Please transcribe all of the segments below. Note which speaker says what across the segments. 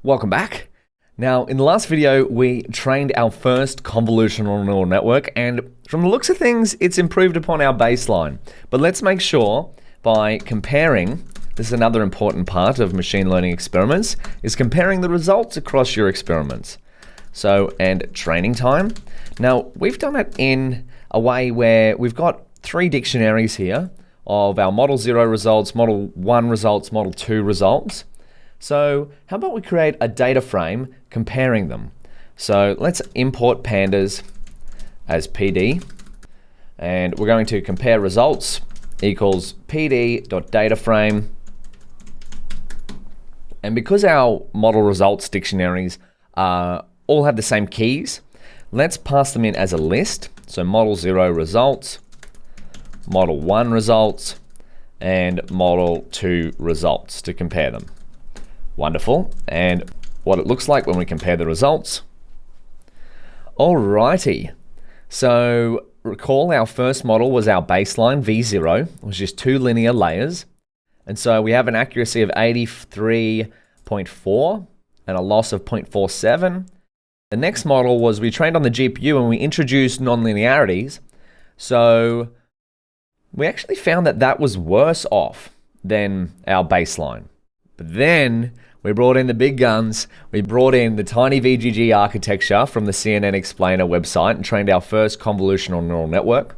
Speaker 1: Welcome back. Now, in the last video, we trained our first convolutional neural network, and from the looks of things, it's improved upon our baseline. But let's make sure by comparing, this is another important part of machine learning experiments, is comparing the results across your experiments. So, and training time. Now, we've done it in a way where we've got three dictionaries here of our Model 0 results, Model 1 results, Model 2 results. So how about we create a data frame comparing them? So let's import pandas as PD, and we're going to compare results equals pd.dataframe. And because our model results dictionaries all have the same keys, let's pass them in as a list. So Model 0 results, Model 1 results, and Model 2 results to compare them. Wonderful, and what it looks like when we compare the results. Alrighty, so recall our first model was our baseline, V0, it was just two linear layers. And so we have an accuracy of 83.4 and a loss of 0.47. The next model was we trained on the GPU and we introduced nonlinearities. So we actually found that that was worse off than our baseline. But then we brought in the big guns. We brought in the tiny VGG architecture from the CNN Explainer website and trained our first convolutional neural network.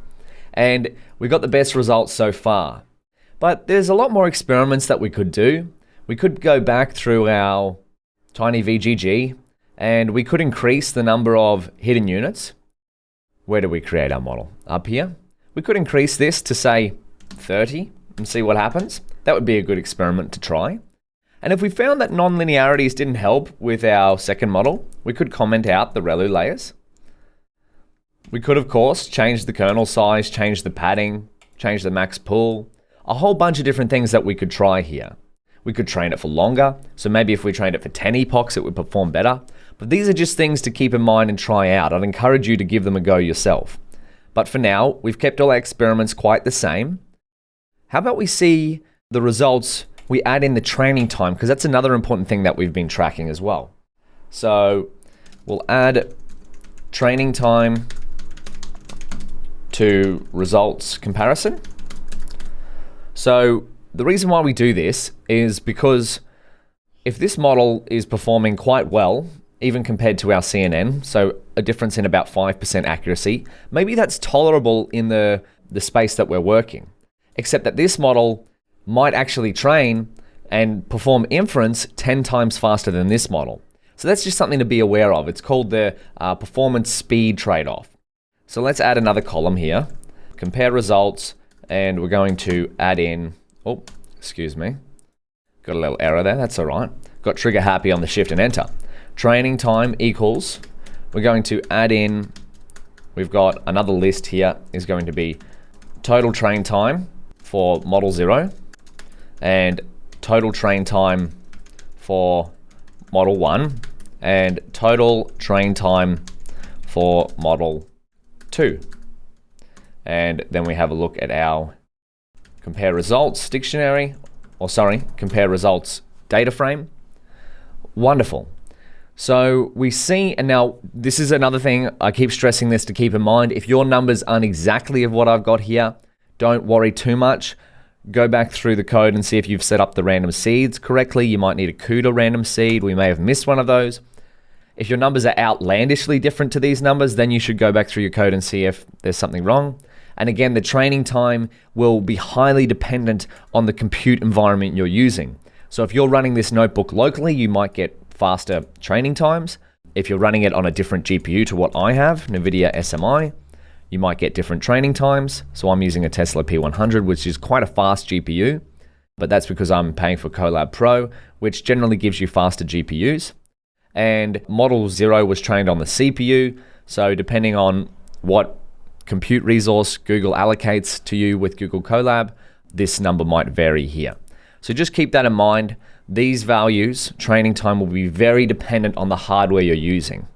Speaker 1: And we got the best results so far. But there's a lot more experiments that we could do. We could go back through our tiny VGG and we could increase the number of hidden units. Where do we create our model? Up here. We could increase this to say 30 and see what happens. That would be a good experiment to try. And if we found that nonlinearities didn't help with our second model, we could comment out the ReLU layers. We could, of course, change the kernel size, change the padding, change the max pool, a whole bunch of different things that we could try here. We could train it for longer, so maybe if we trained it for 10 epochs, it would perform better. But these are just things to keep in mind and try out. I'd encourage you to give them a go yourself. But for now, we've kept all our experiments quite the same. How about we see the results? We add in the training time, because that's another important thing that we've been tracking as well. So we'll add training time to results comparison. So the reason why we do this is because if this model is performing quite well, even compared to our CNN, so a difference in about 5% accuracy, maybe that's tolerable in the space that we're working. Except that this model might actually train and perform inference 10 times faster than this model. So that's just something to be aware of. It's called the performance speed trade-off. So let's add another column here, compare results, and we're going to add in, oh, excuse me, got a little error there, that's all right. Got trigger happy on the shift and enter. Training time equals, we're going to add in, we've got another list here, is going to be total train time for Model 0, and total train time for Model 1, and total train time for Model 2. And then we have a look at our compare results dictionary, or sorry, compare results data frame. Wonderful. So we see, and now this is another thing, I keep stressing this to keep in mind, if your numbers aren't exactly of what I've got here, don't worry too much. Go back through the code and see if you've set up the random seeds correctly. You might need a CUDA random seed. We may have missed one of those. If your numbers are outlandishly different to these numbers, then you should go back through your code and see if there's something wrong. And again, the training time will be highly dependent on the compute environment you're using. So if you're running this notebook locally, you might get faster training times. If you're running it on a different GPU to what I have, NVIDIA SMI, you might get different training times. So I'm using a Tesla P100, which is quite a fast GPU, but that's because I'm paying for Colab Pro, which generally gives you faster GPUs. And Model 0 was trained on the CPU. So depending on what compute resource Google allocates to you with Google Colab, this number might vary here. So just keep that in mind. These values, training time, will be very dependent on the hardware you're using.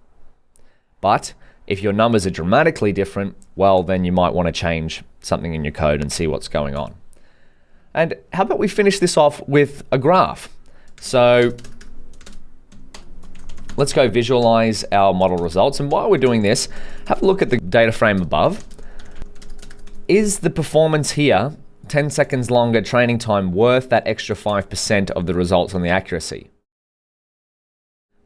Speaker 1: But if your numbers are dramatically different, well, then you might want to change something in your code and see what's going on. And how about we finish this off with a graph? So let's go visualize our model results. And while we're doing this, have a look at the data frame above. Is the performance here, 10 seconds longer training time, worth that extra 5% of the results on the accuracy?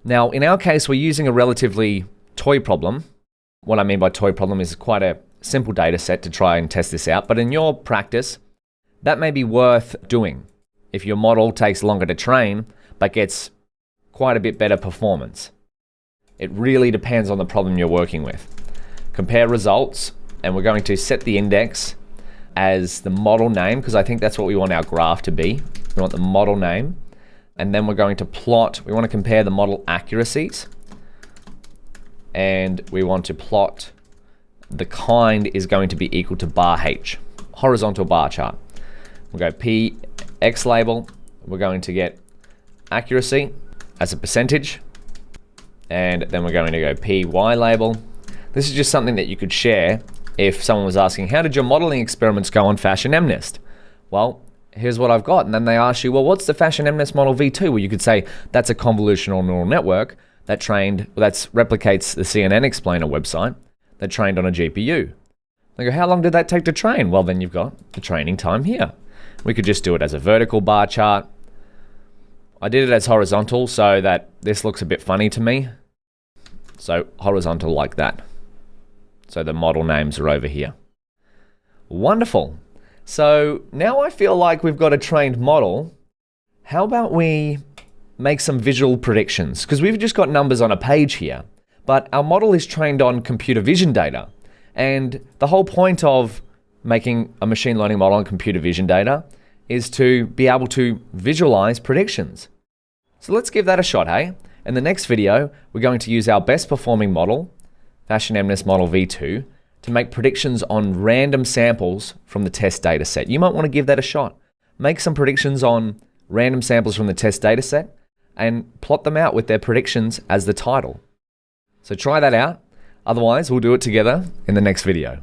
Speaker 1: Now, in our case, we're using a relatively toy problem. What I mean by toy problem is quite a simple data set to try and test this out. But in your practice, that may be worth doing if your model takes longer to train, but gets quite a bit better performance. It really depends on the problem you're working with. Compare results, and we're going to set the index as the model name, because I think that's what we want our graph to be. We want the model name. And then we're going to plot, we want to compare the model accuracies. And we want to plot the kind is going to be equal to bar H, horizontal bar chart. We'll go P X label. We're going to get accuracy as a percentage. And then we're going to go P Y label. This is just something that you could share if someone was asking, how did your modeling experiments go on Fashion MNIST? Well, here's what I've got. And then they ask you, well, what's the Fashion MNIST model V2? Well, you could say that's a convolutional neural network that replicates the CNN Explainer website that trained on a GPU. They go, how long did that take to train? Well, then you've got the training time here. We could just do it as a vertical bar chart. I did it as horizontal so that this looks a bit funny to me. So horizontal like that. So the model names are over here. Wonderful. So now I feel like we've got a trained model. How about we make some visual predictions? Because we've just got numbers on a page here, but our model is trained on computer vision data. And the whole point of making a machine learning model on computer vision data is to be able to visualize predictions. So let's give that a shot, hey? In the next video, we're going to use our best performing model, Fashion MNIST model V2, to make predictions on random samples from the test data set. You might want to give that a shot. Make some predictions on random samples from the test data set and plot them out with their predictions as the title. So try that out. Otherwise, we'll do it together in the next video.